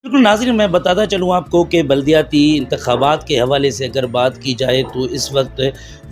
बिल्कुल नाज़रीन, मैं बताता चलूँ आपको कि बल्दियाती इंतखाबात के हवाले से अगर बात की जाए तो इस वक्त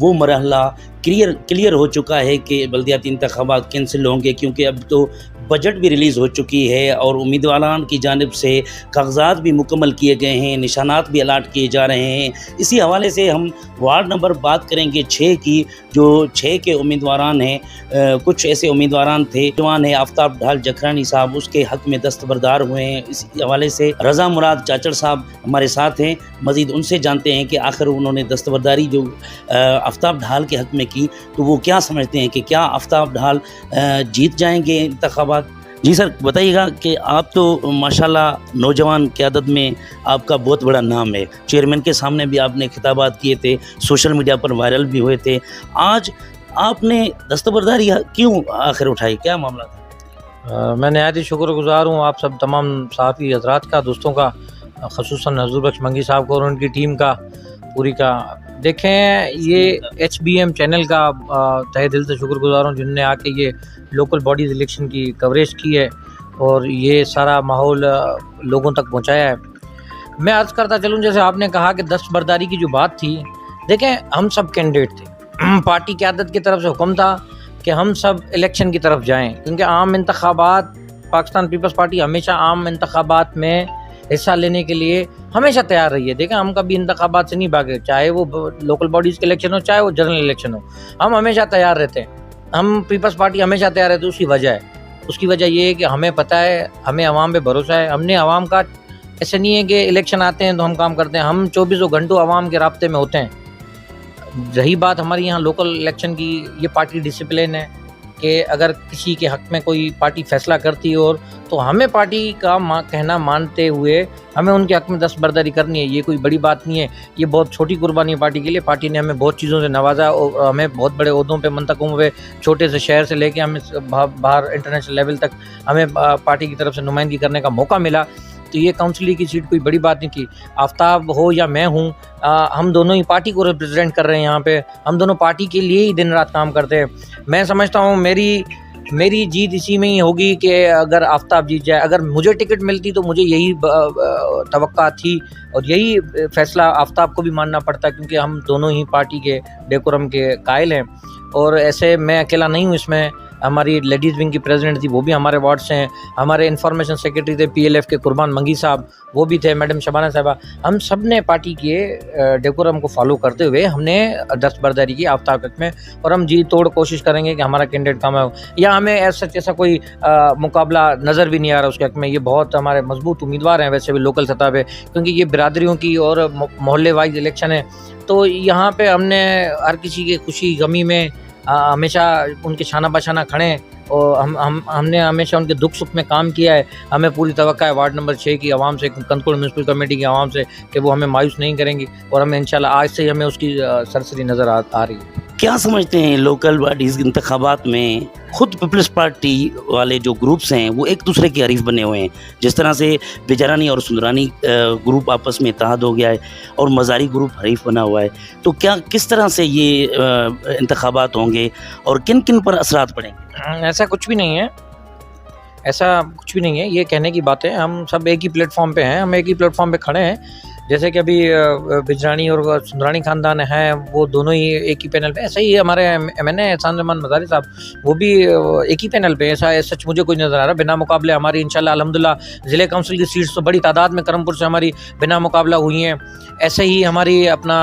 वो मरहला क्लियर हो चुका है कि बल्दियाती इंतखाबात कैंसिल होंगे, क्योंकि अब तो बजट भी रिलीज़ हो चुकी है और उम्मीदवारान की जानिब से कागजात भी मुकम्मल किए गए हैं, निशानात भी अलाट किए जा रहे हैं। इसी हवाले से हम वार्ड नंबर बात करेंगे 6 की, जो 6 के उम्मीदवारान हैं। कुछ ऐसे उम्मीदवारान थे, जवान है आफ्ताब ढाल जखरानी साहब, उसके हक़ में दस्तबरदार हुए हैं। इसी हवाले से रज़ा मुराद चाचड़ साहब हमारे साथ हैं, मज़ीद उनसे जानते हैं कि आखिर उन्होंने दस्तबरदारी जो आफ्ताब ढाल के हक़ में की, तो वो क्या समझते हैं कि क्या आफ्ताब ढाल जीत जाएंगे इंतखाबात। जी सर, बताइएगा कि आप तो माशाल्लाह नौजवान क़यादत में आपका बहुत बड़ा नाम है, चेयरमैन के सामने भी आपने खिताबात किए थे, सोशल मीडिया पर वायरल भी हुए थे। आज आपने दस्तबरदारी क्यों आखिर उठाई, क्या मामला था? मैं नहायत ही शुक्रगुज़ार हूँ आप सब तमाम सहाफ़ी हज़रात का, दोस्तों का, ख़ुसूसन हज़ूर बख्श मंगी साहब को और उनकी टीम का पूरी का। देखें, ये HBM चैनल का तहे दिल से शुक्रगुज़ार हूँ जिनने आके ये लोकल बॉडीज़ इलेक्शन की कवरेज की है और ये सारा माहौल लोगों तक पहुँचाया है। मैं अर्ज़ करता चलूँ, जैसे आपने कहा कि दस्तबरदारी की जो बात थी, देखें हम सब कैंडिडेट थे, पार्टी क़यादत की तरफ से हुक्म था कि हम सब इलेक्शन की तरफ जाएँ, क्योंकि आम इंतखाबात, पाकिस्तान पीपल्स पार्टी हमेशा आम इंतखाबात में हिस्सा लेने के लिए हमेशा तैयार रही है। देखें, हम कभी इंतखाबात से नहीं भागे, चाहे वो लोकल बॉडीज़ के इलेक्शन हो, चाहे वो जनरल इलेक्शन हो, हम हमेशा तैयार रहते हैं। हम पीपल्स पार्टी हमेशा तैयार रहते हैं। उसकी वजह ये है कि हमें पता है, हमें अवाम पे भरोसा है। हमने अवाम का, ऐसे नहीं है कि इलेक्शन आते हैं तो हम काम करते हैं, हम 24 घंटों अवाम के राब्ते में होते हैं। रही बात हमारी यहाँ लोकल इलेक्शन की, ये पार्टी डिसिप्लिन है कि अगर किसी के हक़ में कोई पार्टी फ़ैसला करती है और तो हमें पार्टी का कहना मानते हुए हमें उनके हक़ में दस्तबरदारी करनी है। ये कोई बड़ी बात नहीं है, ये बहुत छोटी कुर्बानी है पार्टी के लिए। पार्टी ने हमें बहुत चीज़ों से नवाजा और हमें बहुत बड़े ओहदों पे मंतखबों पे, छोटे से शहर से लेके हमें बाहर इंटरनेशनल लेवल तक हमें पार्टी की तरफ से नुमाइंदगी करने का मौका मिला। तो ये काउंसिल की सीट कोई बड़ी बात नहीं थी। आफ्ताब हो या मैं हूँ, हम दोनों ही पार्टी को रिप्रेजेंट कर रहे हैं यहाँ पे, हम दोनों पार्टी के लिए ही दिन रात काम करते हैं। मैं समझता हूँ मेरी जीत इसी में ही होगी कि अगर आफ्ताब जीत जाए। अगर मुझे टिकट मिलती तो मुझे यही तवक्का थी और यही फ़ैसला आफ्ताब को भी मानना पड़ता, क्योंकि हम दोनों ही पार्टी के डेकोरम के कायल हैं। और ऐसे मैं अकेला नहीं हूँ इसमें, हमारी लेडीज़ विंग की प्रेसिडेंट थी, वो भी हमारे वार्ड से हैं। हमारे इंफॉर्मेशन सेक्रेटरी थे PLF के कुर्बान मंगी साहब, वो भी थे, मैडम शबाना साहबा। हम सब ने पार्टी के डेकोरम को फॉलो करते हुए हमने दस्तबरदारी की आफ्ताब तक में, और हम जी तोड़ कोशिश करेंगे कि हमारा कैंडिडेट कामयाब हो। या हमें ऐसा कोई मुकाबला नज़र भी नहीं आ रहा उसके हक़ में। ये बहुत हमारे मजबूत उम्मीदवार हैं वैसे भी लोकल सतह पर, क्योंकि ये बिरादरियों की और मोहल्ले वाइज इलेक्शन है। तो यहाँ पर हमने हर किसी के खुशी गमी में हमेशा उनके शाना बशाना खड़े, और हमने हमेशा उनके दुख सुख में काम किया है। हमें पूरी तवक्का है वार्ड नंबर 6 की आवाम से, कंदकुल म्यूनसिपल कमेटी की आवाम से, कि वो हमें मायूस नहीं करेंगी और हमें इंशाल्लाह आज से ही हमें उसकी सरसरी नज़र आ रही है। क्या समझते हैं, लोकल बॉडीज़ इंतखाबात में खुद पीपल्स पार्टी वाले जो ग्रुप्स हैं वो एक दूसरे के हरीफ बने हुए हैं? जिस तरह से बिजरानी और सुंदरानी ग्रुप आपस में इत्तेहाद हो गया है और मज़ारी ग्रुप हरीफ बना हुआ है, तो क्या किस तरह से ये इंतखाबात होंगे और किन किन पर असरात पड़ेंगे? ऐसा कुछ भी नहीं है, ऐसा कुछ भी नहीं है, ये कहने की बात है। हम सब एक ही प्लेटफॉर्म पे हैं, हम एक ही प्लेटफॉर्म पे खड़े हैं। जैसे कि अभी बिजरानी और सुंदरानी ख़ानदान हैं, वो दोनों ही एक ही पैनल पे, ऐसा ही हमारे MNA एहसान रहमान मज़ारी साहब, वो भी एक ही पैनल पे। ऐसा सच मुझे कोई नज़र आ रहा। बिना मुकाबले हमारी इंशाल्लाह अल्हम्दुलिल्लाह ज़िले काउंसिल की सीट्स तो बड़ी तादाद में करमपुर से हमारी बिना मुकाबला हुई हैं। ऐसे ही हमारी अपना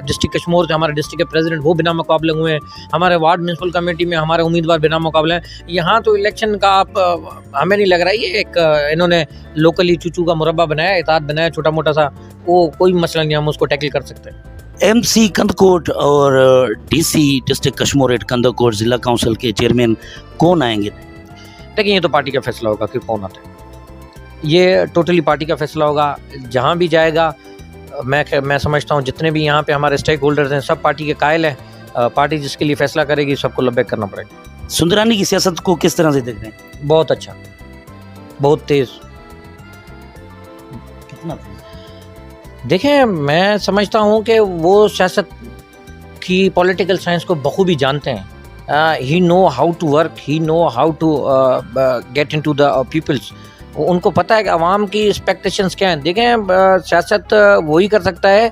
डिस्ट्रिक्ट कश्मीर से हमारे डिस्ट्रिक्ट के प्रेसिडेंट वो बिना मुकाबले हुए हैं। हमारे वार्ड म्यूनसिपल कमेटी में हमारे उम्मीदवार बिना मुकाबले हैं। यहाँ तो इलेक्शन का हमें नहीं लग रहा है ये एक इन्होंने लोकली चूचू का मुरब्बा बनाया, इताद बनाया छोटा मोटा सा, वो कोई मसला नहीं, हम उसको टैकल कर सकते हैं। MC कंदकोट और DC डिस्ट्रिक्ट कश्मीर कंदकोट ज़िला काउंसिल के चेयरमैन कौन आएंगे? देखिए, ये तो पार्टी का फैसला होगा कि कौन आता है, ये टोटली पार्टी का फैसला होगा। जहाँ भी जाएगा, मैं समझता हूँ जितने भी यहाँ पे हमारे स्टेक होल्डर्स हैं सब पार्टी के कायल हैं। पार्टी जिसके लिए फैसला करेगी सबको लब्बैक करना पड़ेगा। सुंदरानी की सियासत को किस तरह से देख रहे हैं? बहुत अच्छा, बहुत तेज़। कितना? देखें, मैं समझता हूँ कि वो सियासत की पॉलिटिकल साइंस को बखूबी जानते हैं। He know how to work, he know how to get into the peoples. उनको पता है कि आवाम की एक्सपेक्टेशंस क्या हैं। देखें सियासत वही कर सकता है,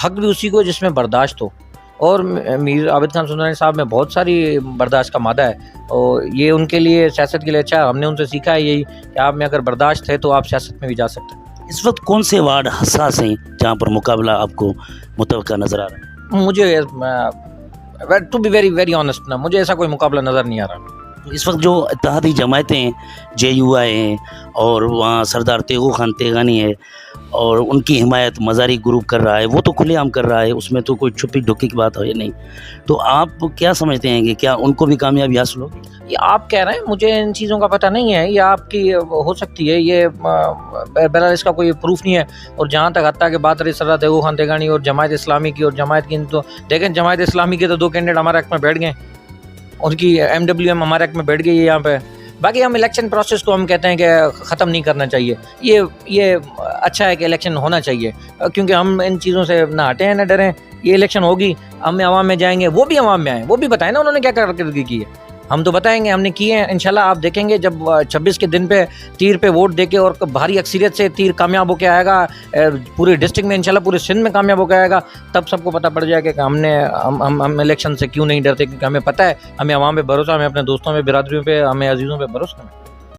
हक भी उसी को जिसमें बर्दाश्त हो, और मीर आबिद खान सुंदरानी साहब में बहुत सारी बर्दाश्त का मादा है, और ये उनके लिए सियासत के लिए अच्छा है। हमने उनसे सीखा है यही कि आप में अगर बर्दाश्त है तो आप सियासत में भी जा सकते हैं। इस वक्त कौन से वार्ड हसास हैं जहाँ पर मुकाबला आपको मुतवक्का नज़र आ रहा है? मुझे to be very very honest ना, मुझे ऐसा कोई मुकाबला नज़र नहीं आ रहा। तो इस वक्त जो इत्तेहादी जमायतें हैं, JUI हैं, और वहाँ सरदार तेगू खान तेगानी है, और उनकी हिमायत मज़ारी ग्रुप कर रहा है, वो तो खुलेआम कर रहा है, उसमें तो कोई छुपी ढुकी की बात है नहीं। तो आप क्या समझते हैं कि क्या उनको भी कामयाबी हासिल होगी? ये आप कह रहे हैं, मुझे इन चीज़ों का पता नहीं है, ये आपकी हो सकती है, ये बहरहाल इसका कोई प्रूफ नहीं है। और जहाँ तक हत्ता की बात रही सरदार तेगू खान तेगानी और जमायत इस्लामी की, और जमायत की, तो देखें जमायत इस्लामी के तो 2 कैंडिडेट हमारे हक में बैठ गए, उनकी MWM हमारे हक में बैठ गई है यहाँ पे। बाकी हम इलेक्शन प्रोसेस को हम कहते हैं कि ख़त्म नहीं करना चाहिए, ये अच्छा है कि इलेक्शन होना चाहिए, क्योंकि हम इन चीज़ों से ना हटें हैं ना डरें। ये इलेक्शन होगी, हम आवाम में जाएंगे, वो भी आवाम में आए, वो भी बताएं ना उन्होंने क्या कारकर्दगी की है, हम तो बताएंगे हमने किए हैं। इंशाल्लाह आप देखेंगे जब 26 के दिन पे तीर पे वोट देके और भारी अक्सरियत से तीर कामयाब होकर आएगा पूरे डिस्ट्रिक्ट में, इंशाल्लाह पूरे सिंध में कामयाब होकर आएगा, तब सबको पता पड़ जाएगा कि हम इलेक्शन से क्यों नहीं डरते, क्योंकि हमें पता है, हमें आवाम पे भरोसा, हमें अपने दोस्तों पे, बिरादरियों पे, हमें अजीज़ों पे भरोसा है।